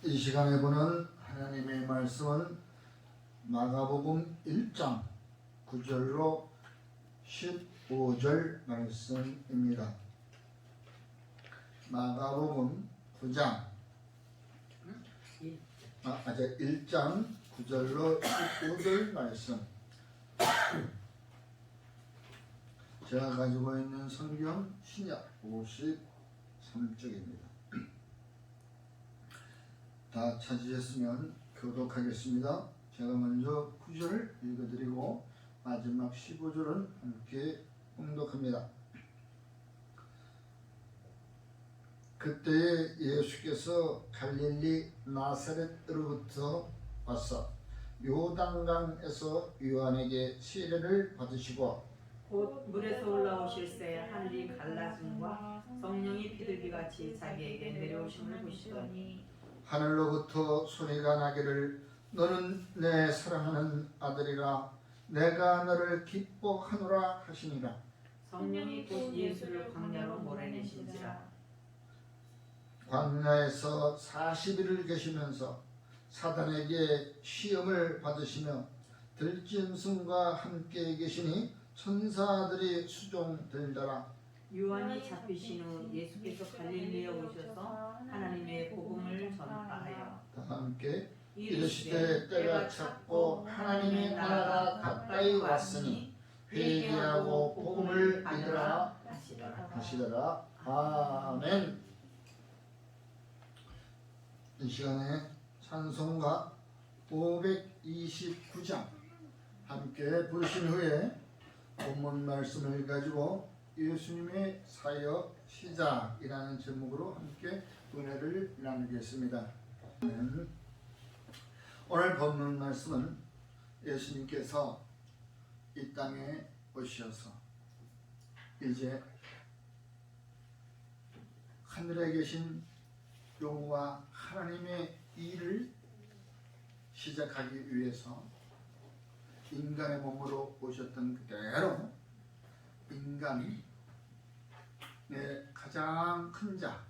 이 시간에 보는 하나님의 말씀은 마가복음 1장 9절로 15절 말씀입니다. 마가복음 9장 1장 9절로 15절 말씀. 제가 가지고 있는 성경 신약 53쪽입니다. 다 찾으셨으면 교독하겠습니다. 제가 먼저 9절 읽어드리고 마지막 15절은 함께 봉독합니다. 그때에 예수께서 갈릴리 나사렛으로부터 와서 요단강에서 요한에게 세례를 받으시고 곧 물에서 올라오실새 하늘이 갈라짐과 성령이 비둘기같이 자기에게 내려오심을 보시더니 하늘로부터 소리가 나기를 너는 내 사랑하는 아들이라 내가 너를 기뻐하노라 하시니라. 성령이 곧 예수를 광야로 몰아내신지라. 광야에서 40일을 계시면서 사단에게 시험을 받으시며 들짐승과 함께 계시니 천사들이 수종들더라. 요한이 잡히신 후 예수께서 갈릴리에 오셔서 하나님의 복음을 전파하여 다 함께 이르시되 때가 찼고 하나님의 나라가 가까이 왔으니 회개하고 복음을 믿으라 하시더라. 아멘. 이 시간에 찬송가 529장 함께 부르신 후에 본문 말씀을 가지고 예수님의 사역 시작이라는 제목으로 함께 은혜를 나누겠습니다. 오늘 본문 말씀은 예수님께서 이 땅에 오셔서 이제 하늘에 계신 여호와 하나님의 일을 시작하기 위해서 인간의 몸으로 오셨던 그대로 인간이 가장 큰 자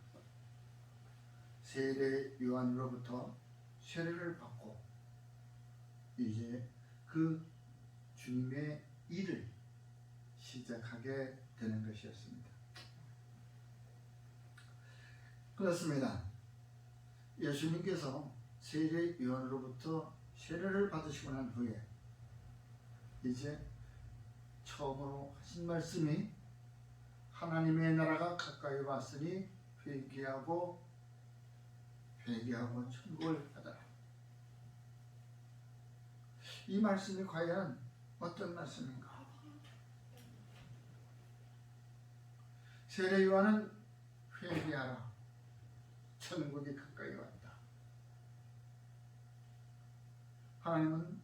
세례 요한으로부터 세례를 받고 이제 그 주님의 일을 시작하게 되는 것이었습니다. 그렇습니다. 예수님께서 세례 요한으로부터 세례를 받으시고 난 후에 이제 처음으로 하신 말씀이 하나님의 나라가 가까이 왔으니 회개하고 천국을 받아라. 이 말씀이 과연 어떤 말씀인가? 세례 요한은 회개하라. 천국이 가까이 왔다. 하나님은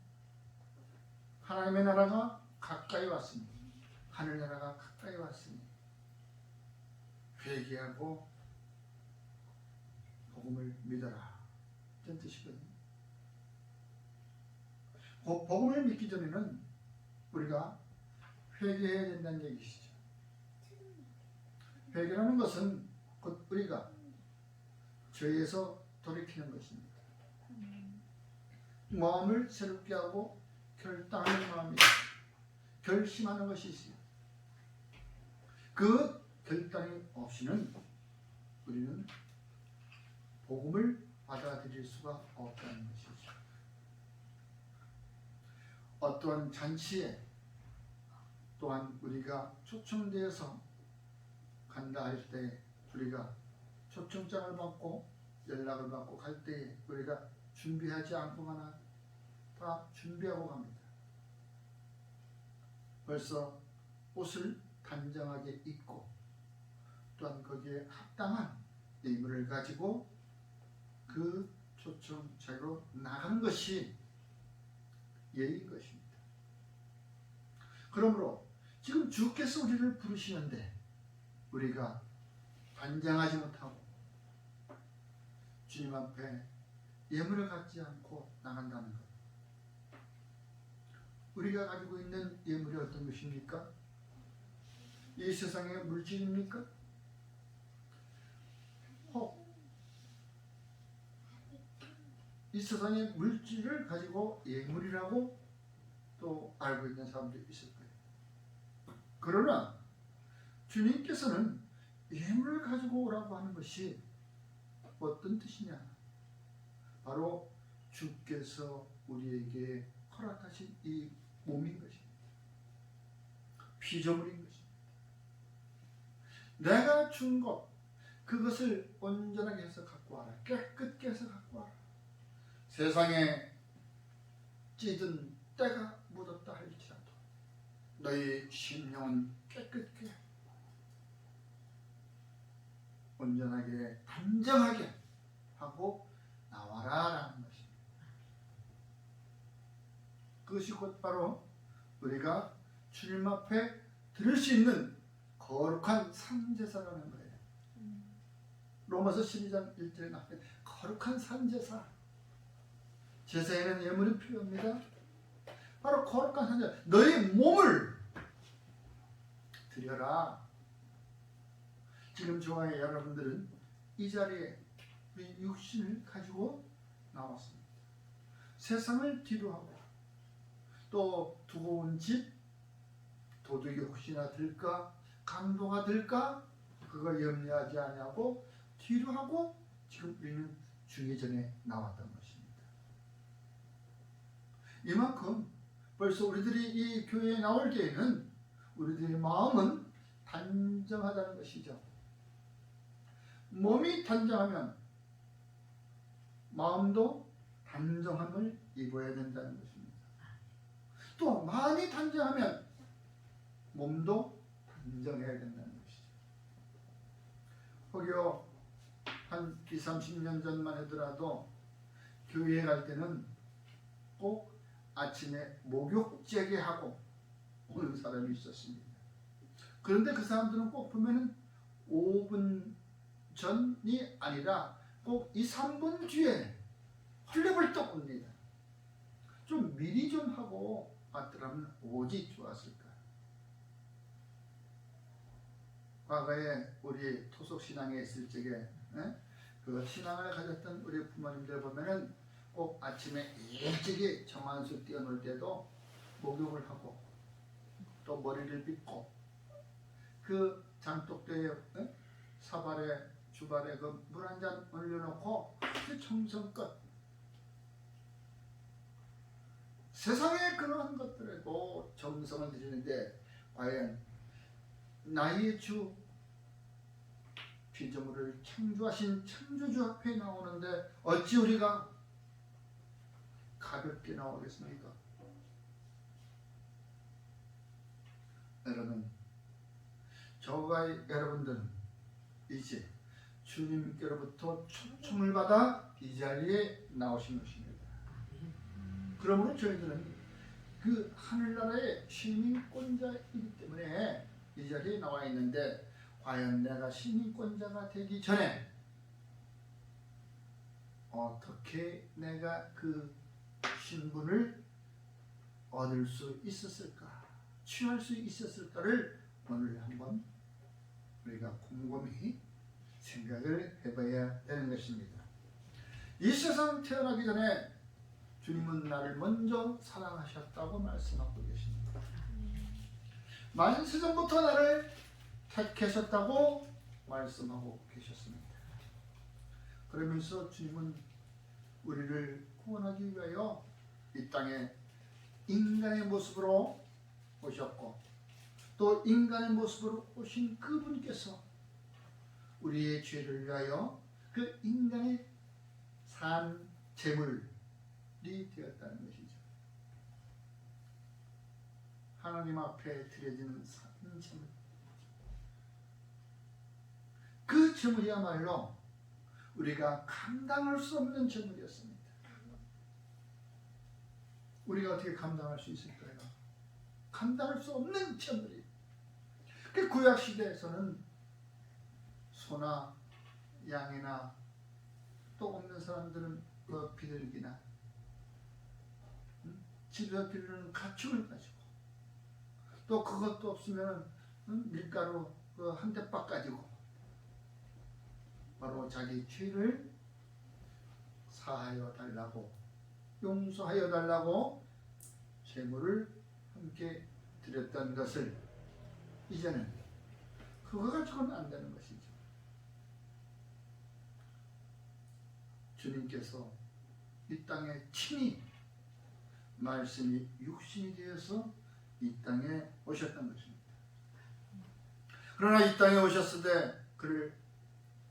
하나님의 나라가 가까이 왔으니 하늘나라가 가까이 왔으니 회개하고 복음을 믿어라. 이런 뜻이거든요. 복음을 믿기 전에는 우리가 회개해야 된다는 얘기시죠. 회개라는 것은 곧 우리가 죄에서 돌이키는 것입니다. 마음을 새롭게 하고 결단하는 마음이다. 결심하는 것이 있어요. 그 결단이 없이는 우리는 복음을 받아들일 수가 없다는 것이죠. 어떠한 잔치에 또한 우리가 초청되어서 간다 할 때 우리가 초청장을 받고 연락을 받고 갈 때에 우리가 준비하지 않고 가나 다 준비하고 갑니다. 벌써 옷을 단정하게 입고 또한 거기에 합당한 예물을 가지고 그 초청장으로 나가는 것이 예의인 것입니다. 그러므로 지금 주께서 우리를 부르시는데 우리가 단정하지 못하고 주님 앞에 예물을 갖지 않고 나간다는 것. 우리가 가지고 있는 예물이 어떤 것입니까? 이 세상의 물질입니까? 혹 이 세상의 물질을 가지고 예물이라고 또 알고 있는 사람도 있을 거예요. 그러나 주님께서는 예물을 가지고 오라고 하는 것이 어떤 뜻이냐? 바로 주께서 우리에게 허락하신 이 몸인 것입니다. 피조물인 것입니다. 내가 준 것, 그것을 온전하게 해서 갖고 와라. 깨끗게 해서 갖고 와라. 세상에 찌든 때가 묻었다 할지라도 너희 심령은 깨끗게 온전하게 단정하게 하고 나와라 라는 것입니다. 그것이 곧 바로 우리가 주님 앞에 드릴 수 있는 거룩한 산제사라는 거예요. 로마서 12장 1절에 나오는 거룩한 산제사. 제사에는 예물이 필요합니다. 바로 거룩한 산제사. 너의 몸을 드려라. 지금 저와 여러분들은 이 자리에 우리 육신을 가지고 나왔습니다. 세상을 뒤로하고 또 두고 온 집, 도둑이 혹시나 들까, 강도가 들까, 그걸 염려하지 아니하고 뒤로하고 지금 우리는 주의 전에 나왔던 것입니다. 이만큼 벌써 우리들이 이 교회에 나올 때에는 우리들의 마음은 단정하다는 것이죠. 몸이 단정하면 마음도 단정함을 입어야 된다는 것입니다. 또 마음이 단정하면 몸도 단정해야 된다는 것이죠. 혹여 한 20, 30년 전만 하더라도 교회에 갈 때는 꼭 아침에 목욕 재개하고 오는 사람이 있었습니다. 그런데 그 사람들은 꼭 보면은 5분 전이 아니라 꼭 2, 3분 뒤에 헐레벌떡 옵니다. 좀 미리 좀 하고 왔더라면 오지 좋았을까. 과거에 우리 토속신앙에 있을 적에 그 신앙을 가졌던 우리 부모님들 보면은 꼭 아침에 일찍이 정한수 뛰어놀 때도 목욕을 하고 또 머리를 빗고 그 장독대에 사발에 주발에 그 물 한 잔 올려놓고 아주 정성껏 세상에 그러한 것들에도 정성을 들이는데 과연 나의 주 피조물을 창조하신 창조주 앞에 나오는데 어찌 우리가 가볍게 나오겠습니까? 여러분, 저와 여러분들은 이제 주님께로부터 초청을 받아 이 자리에 나오신 것입니다. 그러므로 저희들은 그 하늘나라의 시민권자이기 때문에 이 자리에 나와 있는데 과연 내가 시민권자가 되기 전에 어떻게 내가 그 신분을 얻을 수 있었을까, 취할 수 있었을까를 오늘 한번 우리가 곰곰이 생각을 해봐야 되는 것입니다. 이 세상 태어나기 전에 주님은 나를 먼저 사랑하셨다고 말씀하고 계십니다. 만세전부터 나를 택하셨다고 말씀하고 계셨습니다. 그러면서 주님은 우리를 구원하기 위하여 이 땅에 인간의 모습으로 오셨고 또 인간의 모습으로 오신 그분께서 우리의 죄를 위하여 그 인간의 산 제물이 되었다는 것이죠. 하나님 앞에 드려지는 산 제물, 그 제물이야말로 우리가 감당할 수 없는 제물이었습니다. 우리가 어떻게 감당할 수 있을까요? 감당할 수 없는 제물이. 그 구약 시대에서는 소나 양이나 또 없는 사람들은 그 비둘기나 집에서 기르는 가축을 가지고 또 그것도 없으면 밀가루 그 한 대박 가지고 바로 자기 죄를 사하여 달라고, 용서하여 달라고 제물을 함께 드렸던 것을 이제는 그거 가지고는 안 되는 것이죠. 주님께서 이 땅에 친히 말씀이 육신이 되어서 이 땅에 오셨던 것입니다. 그러나 이 땅에 오셨을 때 그를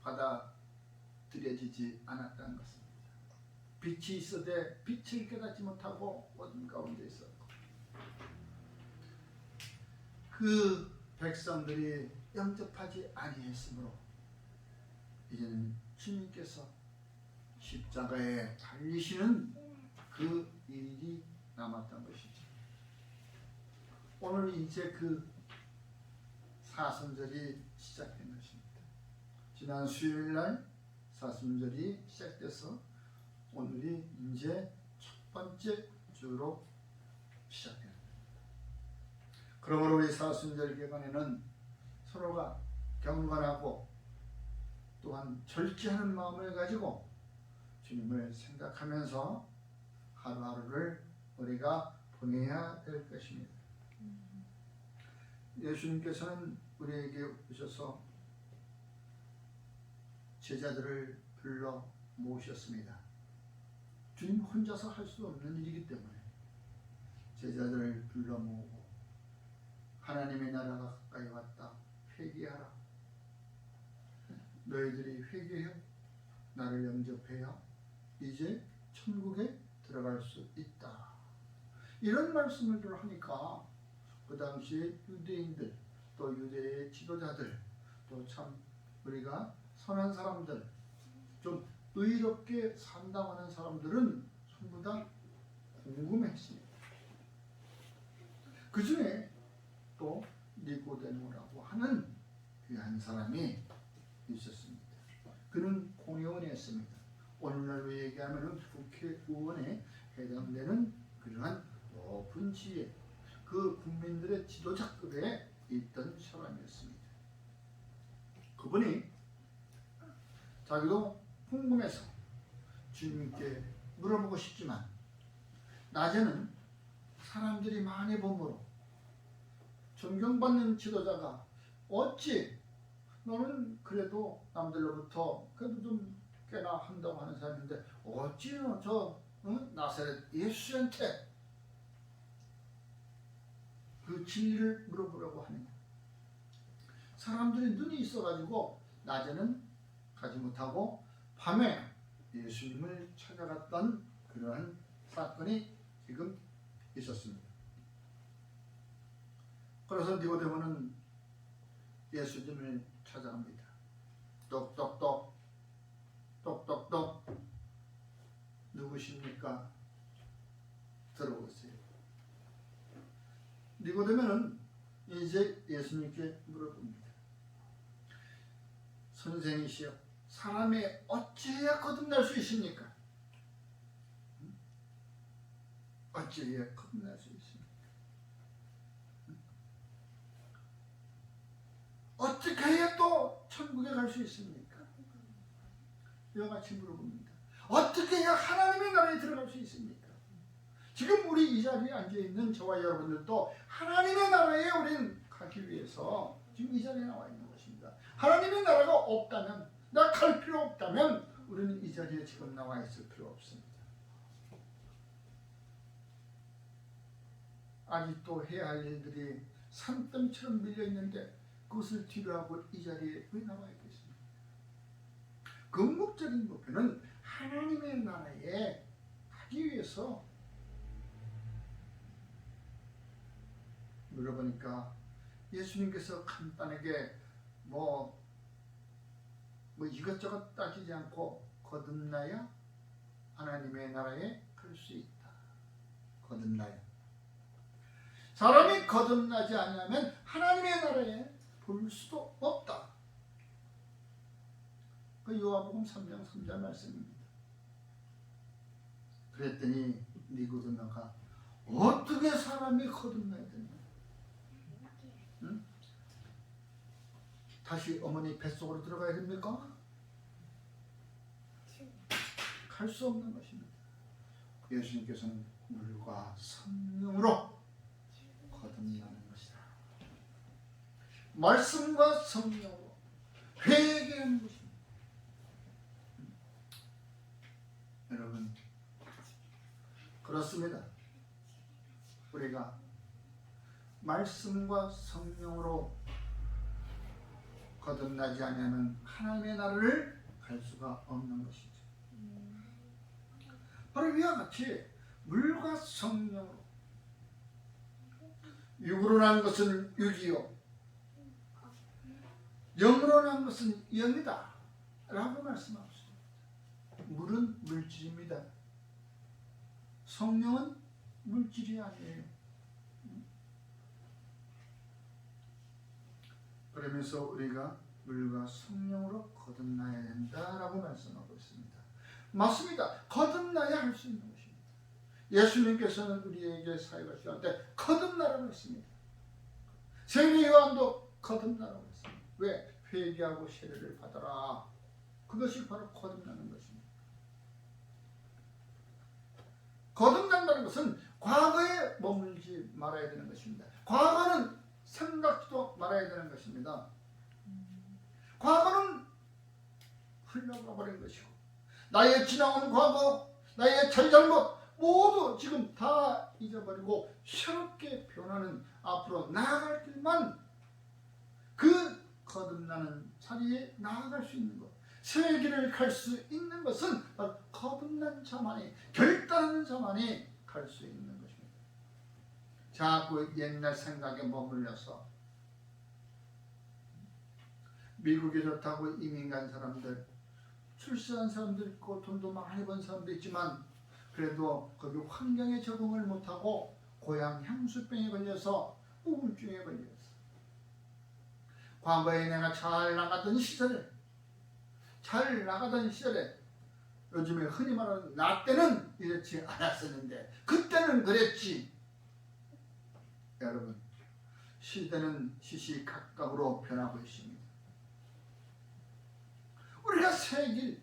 받아들여지지 않았다는 것입니다. 빛이 있어도 빛을 깨닫지 못하고 어둠 가운데 있었고, 그 백성들이 영접하지 아니했으므로 이제는 주님께서 십자가에 달리시는 그 일이 남았던 것이죠. 오늘 이제 그 사순절이 시작된 것입니다. 지난 수요일날 사순절이 시작돼서 오늘이 이제 첫 번째 주로 시작됩니다. 그러므로 우리 사순절 기간에는 서로가 경건하고 또한 절제하는 마음을 가지고 주님을 생각하면서 하루하루를 우리가 보내야 될 것입니다. 예수님께서는 우리에게 오셔서 제자들을 불러 모으셨습니다. 주님 혼자서 할 수 없는 일이기 때문에 제자들을 불러 모으고 하나님의 나라가 가까이 왔다. 회개하라. 너희들이 회개하여 나를 영접해야 이제 천국에 들어갈 수 있다. 이런 말씀을 하니까 그 당시에 유대인들, 또 유대의 지도자들, 또 참 우리가 선한 사람들, 좀 의롭게 산다고 하는 사람들은 전부 다 궁금했습니다. 그 중에 또 니고데모라고 하는 귀한 사람이 있었습니다. 그는 공의원이었습니다. 오늘날로 얘기하면 국회의원에 해당되는 그러한 높은 지혜, 그 국민들의 지도자급에 있던 사람이었습니다. 그분이 자기도 궁금해서 주님께 물어보고 싶지만 낮에는 사람들이 많이 보므로 존경받는 지도자가 어찌 너는 그래도 남들로부터 그래도 좀 꽤나 한다고 하는 사람인데 어찌 저 나사렛 예수한테 그 진리를 물어보려고 하느냐. 사람들이 눈이 있어가지고 낮에는 가지 못하고 밤에 예수님을 찾아갔던 그러한 사건이 지금 있었습니다. 그래서 니고데모는 예수님을 찾아갑니다. 똑똑똑 똑똑똑 누구십니까? 들어오세요. 니고데모는 이제 예수님께 물어봅니다. 선생이시여, 사람이 어찌해야 거듭날 수 있습니까? 어찌해야 거듭날 수 있습니까? 어떻게 해야 또 천국에 갈 수 있습니까? 이와 같이 물어봅니다. 어떻게 해야 하나님의 나라에 들어갈 수 있습니까? 지금 우리 이 자리에 앉아있는 저와 여러분들도 하나님의 나라에 우리는 가기 위해서 지금 이 자리에 나와 있는 것입니다. 하나님의 나라가 없다면, 나 갈 필요 없다면 우리는 이 자리에 지금 나와 있을 필요 없습니다. 아직도 해야 할 일들이 산더미처럼 밀려있는데 그것을 뒤로하고 이 자리에 왜 나와 있겠습니까? 궁극적인 목표는 하나님의 나라에 가기 위해서. 물어보니까 예수님께서 간단하게 뭐 이것저것 따지지 않고 거듭나야 하나님의 나라에 갈 수 있다. 거듭나야. 사람이 거듭나지 않으면 하나님의 나라에 볼 수도 없다. 그 요한복음 3장 3절 말씀입니다. 그랬더니 니고데모가 어떻게 사람이 거듭나야 되냐? 응? 다시 어머니 뱃속으로 들어가야 됩니까? 갈 수 없는 것입니다. 예수님께서는 물과 성령으로 거듭나는 것이다. 말씀과 성령으로 회개하는 것입니다. 여러분, 그렇습니다. 우리가 말씀과 성령으로 거듭나지 않으면 하나님의 나라를 갈 수가 없는 것이죠. 바로 이와 같이 물과 성령으로, 육으로 난 것은 육이요 영으로 난 것은 영이다 라고 말씀하셨습니다. 물은 물질입니다. 성령은 물질이 아니에요. 그러면서 우리가 물과 성령으로 거듭나야 된다라고 말씀하고 있습니다. 맞습니다. 거듭나야 할 수 있는 것입니다. 예수님께서는 우리에게 사역하실 때 거듭나라고 했습니다. 세례 요한도 거듭나라고 했습니다. 왜? 회개하고 세례를 받아라. 그것이 바로 거듭나는 것입니다. 거듭난다는 것은 과거에 머물지 말아야 되는 것입니다. 과거는 생각도 말아야 되는 것입니다. 과거는 흘러가 버린 것이고 나의 지나온 과거, 나의 잘잘못 모두 지금 다 잊어버리고 새롭게 변하는 앞으로 나아갈 길만, 그 거듭나는 자리에 나아갈 수 있는 것, 새 길을 갈 수 있는 것은 바로 거듭난 자만이, 결단하는 자만이 갈 수 있는 것입니다. 자꾸 옛날 생각에 머물러서 미국이 좋다고 이민 간 사람들, 출세한 사람들 있고 돈도 많이 번 사람도 있지만 그래도 거기 환경에 적응을 못하고 고향 향수병에 걸려서 우울증에 걸렸어. 과거에 내가 잘 나가던 시절에 요즘에 흔히 말하는 나 때는 이렇지 않았었는데 그때는 그랬지. 여러분, 시대는 시시각각으로 변하고 있습니다. 우리가 새 길,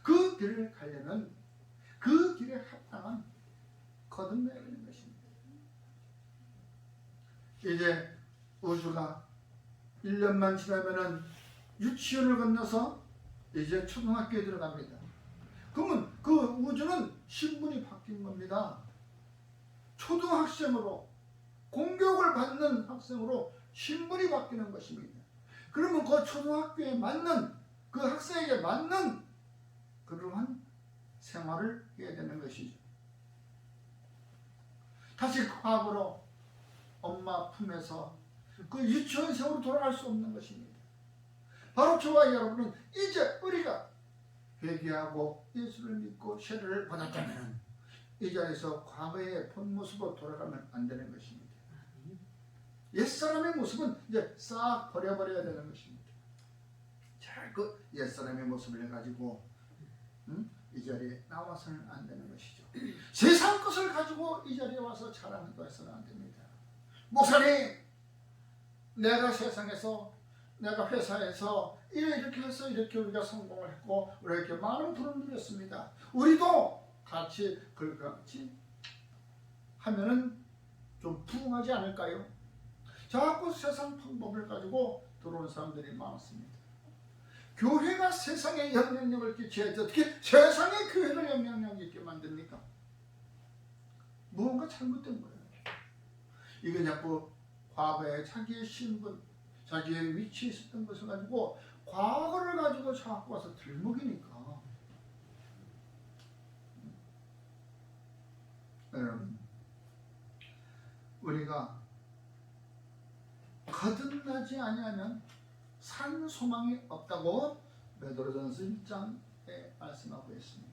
그 길을 가려면 그 길에 합당한 거듭나야 되는 것입니다. 이제 우주가 1년만 지나면은 유치원을 건너서 이제 초등학교에 들어갑니다. 그러면 그 우주는 신분이 바뀐 겁니다. 초등학생으로, 공교육을 받는 학생으로 신분이 바뀌는 것입니다. 그러면 그 초등학교에 맞는, 그 학생에게 맞는 그러한 생활을 해야 되는 것이죠. 다시 과거로 엄마 품에서 그 유치원생으로 돌아갈 수 없는 것입니다. 바로 저와 여러분은 이제 우리가 회개하고 예수를 믿고 세례를 받았다면 이 자리에서 과거의 본 모습으로 돌아가면 안 되는 것입니다. 옛사람의 모습은 이제 싹 버려버려야 되는 것입니다. 잘 그 옛사람의 모습을 가지고 이 자리에 나와서는 안 되는 것이죠. 세상 것을 가지고 이 자리에 와서 자랑해서는 안 됩니다. 목사님, 내가 세상에서, 내가 회사에서 이렇게 해서 이렇게 우리가 성공을 했고 우리가 이렇게 많은 돈을 누렸습니다. 우리도 같이 그렇게 하면은 좀 부응하지 않을까요? 자꾸 세상 방법을 가지고 들어온 사람들이 많았습니다. 교회가 세상에 영향력을 끼쳐야지 어떻게 세상에 교회를 영향력 있게 만듭니까? 무언가 잘못된 거예요. 이게 자꾸 과거에 자기의 신분, 자기의 위치에 있었던 것을 가지고 과거를 가지고 자꾸 와서 들먹이니까. 여러분, 우리가 거듭나지 아니하면 산 소망이 없다고 베드로전서 1장에 말씀하고 있습니다.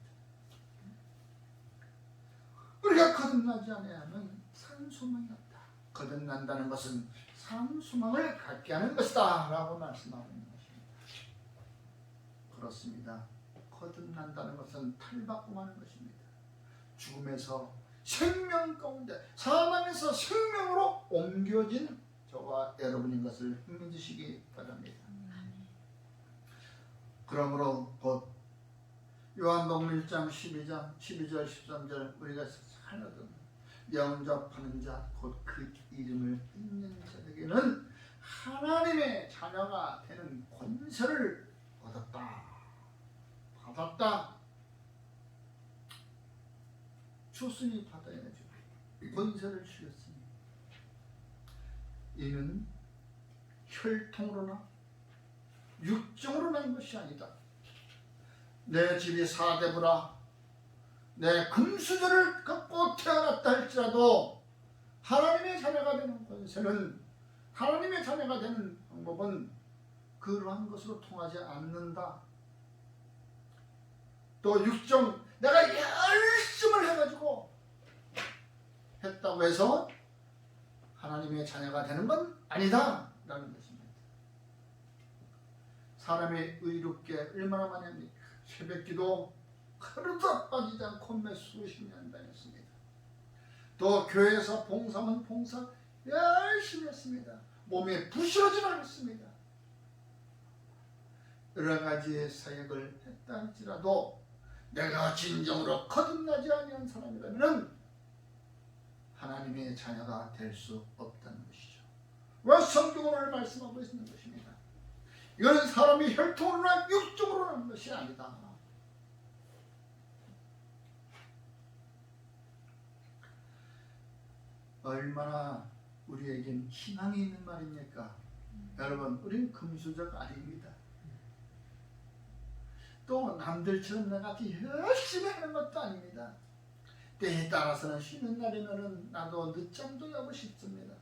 우리가 거듭나지 아니하면 산 소망이 없다. 거듭난다는 것은 산 소망을 갖게 하는 것이다 라고 말씀하고 있는 것입니다. 그렇습니다. 거듭난다는 것은 탈바꿈하는 것입니다. 죽음에서 생명 가운데, 사망에서 생명으로 옮겨진 저와 여러분인 것을 믿으시기 바랍니다. 그러므로 곧 요한복음 1장 12장 12절 13절 우리가 잘 얻은 영접하는 자 곧 그 이름을 읽는 자에게는 하나님의 자녀가 되는 권세를 얻었다. 받았다. 줬으니 받아야죠. 권세를 주셨으니 이는 혈통으로나 육정으로 난 것이 아니다. 내 집이 사대부라 내 금수저를 갖고 태어났다 할지라도 하나님의 자녀가 되는 권세는 하나님의 자녀가 되는 방법은 그러한 것으로 통하지 않는다. 또 육정 내가 열심을 해가지고 했다고 해서 하나님의 자녀가 되는 건 아니다 라는 것입니다. 사람이 의롭게 얼마나 많이 합니까? 새벽기도 하루도 빠지지 않고 몇 수십 년 다녔습니다. 또 교회에서 봉사면 봉사 열심히 했습니다. 몸에 부스러지지 않았습니다. 여러 가지의 사역을 했다 할지라도 내가 진정으로 거듭나지 아니한 사람이라면 하나님의 자녀가 될 수 없다는 것이죠. 왜 성경은 오늘 말씀하고 있는 것입니다. 이거는 사람이 혈통으로나 육적으로 하는 것이 아니다. 얼마나 우리에겐 희망이 있는 말입니까? 여러분, 우리는 금수저가 아닙니다. 또 남들처럼 내가 열심히 하는 것도 아닙니다. 때에 따라서는 쉬는 날이면 나도 늦잠도 자고 싶습니다.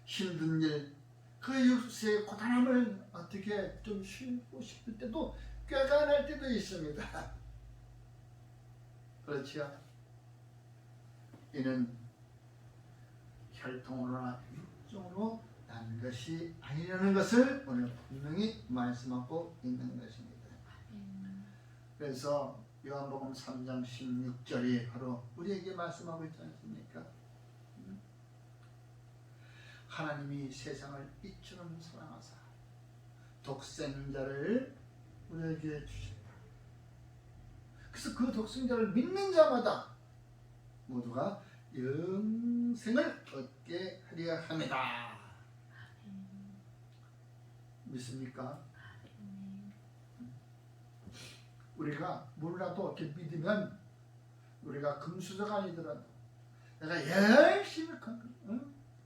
힘든 일, 그 육수의 고단함을 어떻게 좀 쉬고 싶을 때도 꾀가 날 때도 있습니다. 그렇지요? 이는 혈통으로나 육정으로 난 것이 아니라는 것을 오늘 분명히 말씀하고 있는 것입니다. 그래서 요한복음 3장 16절이 바로 우리에게 말씀하고 있지 않습니까? 하나님이 세상을 이처럼 사랑하사 독생자를 우리에게 주셨다. 그래서 그 독생자를 믿는 자마다 모두가 영생을 얻게 하려 합니다. 믿습니까? 우리가 몰라도 이렇게 믿으면 우리가 금수저가 아니더라도 내가 열심히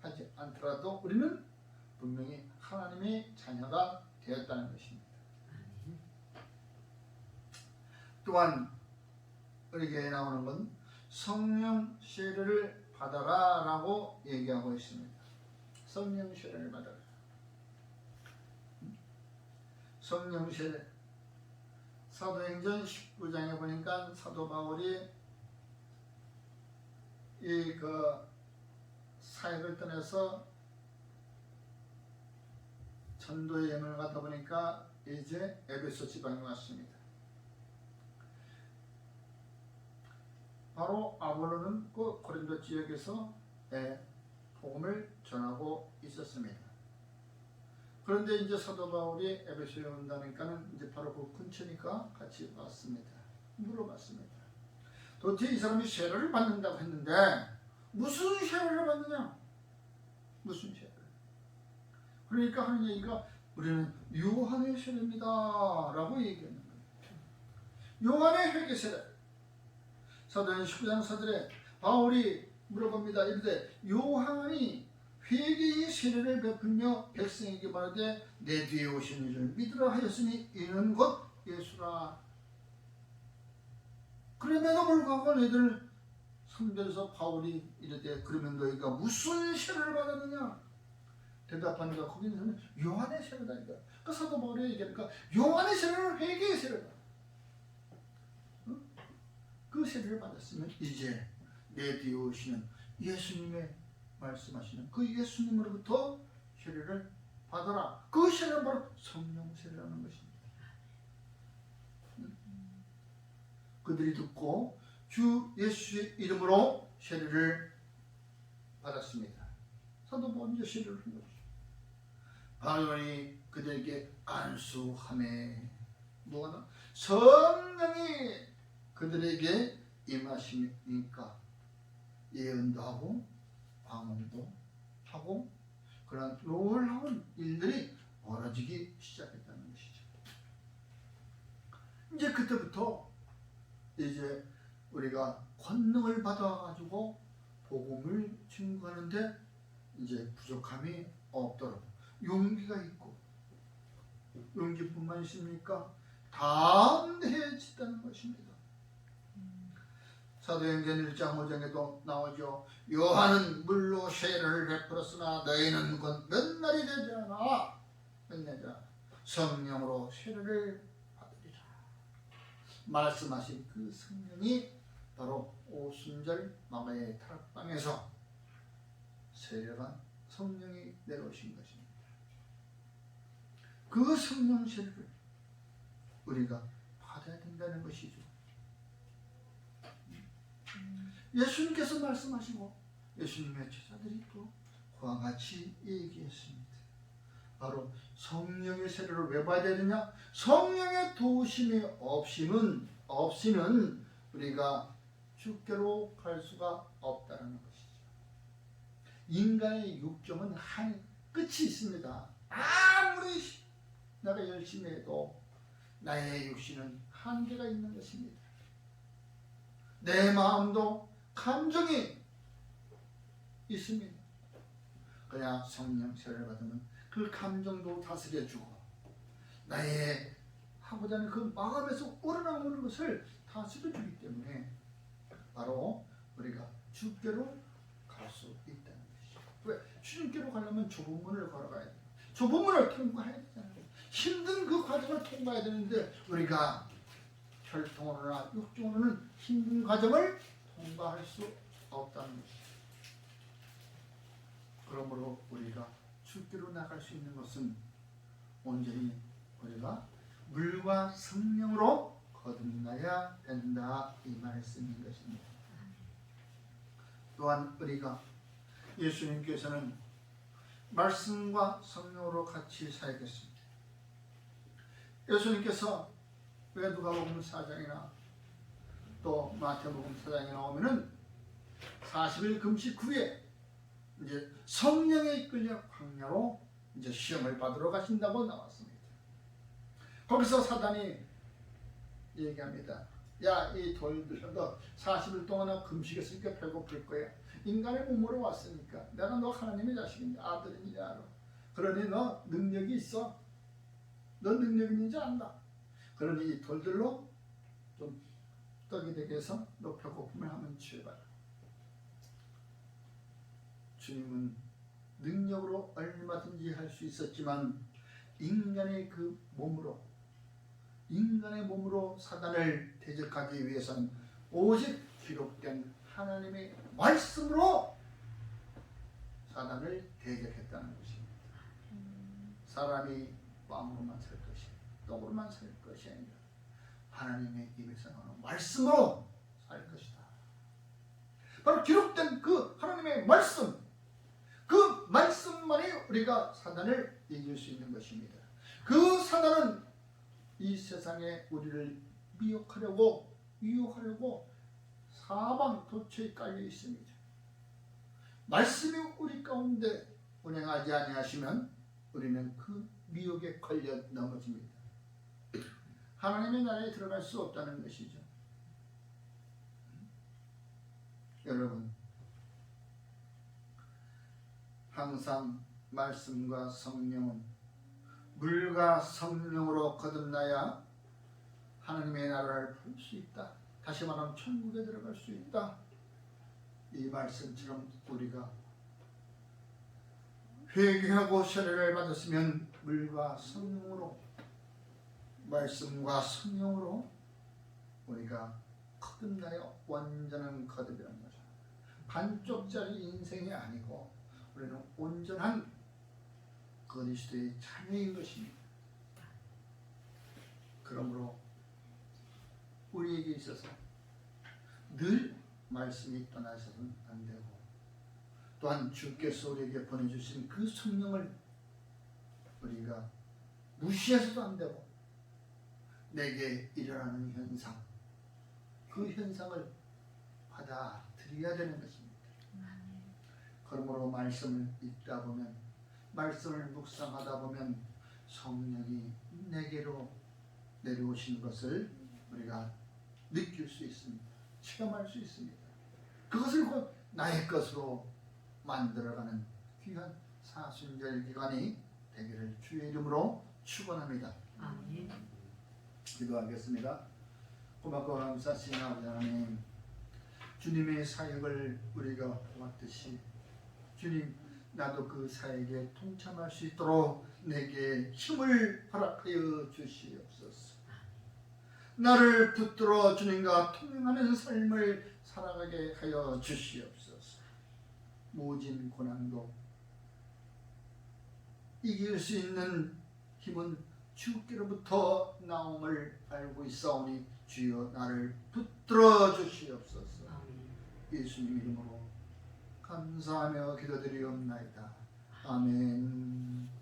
하지 않더라도 우리는 분명히 하나님의 자녀가 되었다는 것입니다. 또한 우리에게 나오는 건 성령 세례를 받아라 라고 얘기하고 있습니다. 성령 세례를 받아라. 성령 세례 사도행전 19장에 보니까 사도 바울이 이 사역을 떠나서 전도의 여행을 가다 보니까 이제 에베소 지방에 왔습니다. 바로 아볼로는 그 고린도 지역에서 복음을 전하고 있었습니다. 그런데 이제 사도 바울이 에베소에 온다니까는 이제 바로 그 근처니까 같이 왔습니다. 물어봤습니다. 도대체 이 사람이 세례를 받는다고 했는데 무슨 세례를 받느냐? 무슨 세례를? 그러니까 하는 얘기가 우리는 요한의 세례입니다 라고 얘기하는 거예요. 요한의 회개 세례. 사도행 19장 4절에 바울이 물어봅니다. 이르되 요한이 회개의 세례를 베풀며 백성에게 말하되 내 뒤에 오신 이를 믿으라 하였으니 이는 곧 예수라. 그럼에도 불구하고 너희들 3절에서 바울이 이르되 그러면 너희가 무슨 세례를 받았느냐? 대답하니까 거기는 요한의 세례다니까. 그 사도 바울이 얘기하니까 요한의 세례는 회개의 세례다. 그 세례를 받았으면 이제 내 뒤에 오시는 예수님의 말씀하시는 그 예수님으로부터 세례를 받아라. 그 세례는 바로 성령 세례라는 것입니다. 그들이 듣고 주 예수의 이름으로 세례를 받았습니다. 사도 바울이 세례를 한 것이죠. 바울이 그들에게 안수하매 뭐가 성령이 그들에게 임하시니까 예언도 하고 방언도 하고 그런 놀라운 일들이 벌어지기 시작했다는 것이죠. 이제 그때부터 이제 우리가 권능을 받아가지고 복음을 증거하는데 이제 부족함이 없도록 용기가 있고, 용기뿐만 있습니까? 담대해진다는 것입니다. 사도행전 1장 5장에도 나오죠. 요한은 물로 세례를 베풀었으나 너희는 곧 몇 날이 되지 않아 성령으로 세례를 받으리라. 말씀하신 그 성령이 바로 오순절 마가의 타락방에서 세례가 성령이 내려오신 것입니다. 그 성령 세례를 우리가 받아야 된다는 것이죠. 예수님께서 말씀하시고 예수님의 제자들이 또 그와 같이 얘기했습니다. 바로 성령의 세례를 왜 받아야 되느냐? 성령의 도우심이 없이는 우리가 주께로 갈 수가 없다는 것이죠. 인간의 육정은 한 끝이 있습니다. 아무리 내가 열심히 해도 나의 육신은 한계가 있는 것입니다. 내 마음도 감정이 있습니다. 그냥 성령 세례를 받으면 그 감정도 다스려주고 나의 하고자 하는 그 마음에서 우러나오는 것을 다스려주기 때문에 바로 우리가 주께로 갈 수 있다는 것이죠. 왜? 주님께로 가려면 좁은 문을 걸어가야 돼요. 좁은 문을 통과해야 되잖아요. 힘든 그 과정을 통과해야 되는데 우리가 혈통으로나 육종으로는 힘든 과정을 통과할 수 없다는 것이죠. 그러므로 우리가 주께로 나갈 수 있는 것은 온전히 우리가 물과 성령으로 거듭나야 된다, 이 말씀인 것입니다. 또한 우리가 예수님께서는 말씀과 성령으로 같이 살겠습니다. 예수님께서 왜 누가복음 4장이나 또 마태복음 4장에 나오면은 40일 금식 후에 이제 성령에 이끌려 광야로 이제 시험을 받으러 가신다고 나왔습니다. 거기서 사단이 얘기합니다. 야, 이 돌들 너 40일 동안 금식했으니까 배고플 거야. 인간의 몸으로 왔으니까 내가 너 하나님의 자식인지 아들인지 알아. 그러니 너 능력이 있어. 너 능력 있는지 안다. 그러니 이 돌들로 좀 떡이 되게 해서 너 배고픔을 한번 취해봐라. 주님은 능력으로 얼마든지 할 수 있었지만 인간의 몸으로 사단을 대적하기 위해서는 오직 기록된 하나님의 말씀으로 사단을 대적했다는 것입니다. 사람이 빵으로만 살 것이 떡으로만 살 것이 아니라 하나님의 입에서 나오는 말씀으로 살 것이다. 바로 기록된 그 하나님의 말씀, 그 말씀만이 우리가 사단을 이길 수 있는 것입니다. 그 사단은 이 세상에 우리를 미혹하려고 유혹하려고 사방 도처에 깔려 있습니다. 말씀이 우리 가운데 운행하지 아니하시면 우리는 그 미혹에 걸려 넘어집니다. 하나님의 나라에 들어갈 수 없다는 것이죠. 여러분, 항상 말씀과 성령은 물과 성령으로 거듭나야 하나님의 나라를 볼 수 있다. 다시 말하면 천국에 들어갈 수 있다. 이 말씀처럼 우리가 회개하고 세례를 받았으면 물과 성령으로, 말씀과 성령으로 우리가 거듭나여 완전한 거듭이라는 거죠. 반쪽짜리 인생이 아니고 우리는 온전한 그리스도의 자녀인 것입니다. 그러므로 우리에게 있어서 늘 말씀이 떠나서는 안 되고, 또한 주께서 우리에게 보내주신 그 성령을 우리가 무시해서도 안 되고, 내게 일어나는 현상, 그 현상을 받아들여야 되는 것입니다. 그러므로 말씀을 읽다 보면, 말씀을 묵상하다 보면 성령이 내게로 내려오신 것을 우리가 느낄 수 있습니다. 체험할 수 있습니다. 그것을 곧 나의 것으로 만들어가는 귀한 사순절 기간이 되기를 주의 이름으로 축원합니다. 아멘. 기도하겠습니다. 고맙고 감사하신 아버지 하나님, 주님의 사역을 우리가 보았듯이 주님, 나도 그 사역에 동참할 수 있도록 내게 힘을 허락하여 주시옵소서. 나를 붙들어 주님과 통행하는 삶을 살아가게 하여 주시옵소서. 모진 고난도 이길 수 있는 힘은 주께로부터 나옴을 알고 있사오니 주여 나를 붙들어 주시옵소서. 아멘. 예수님 이름으로 감사하며 기도드리옵나이다. 아멘.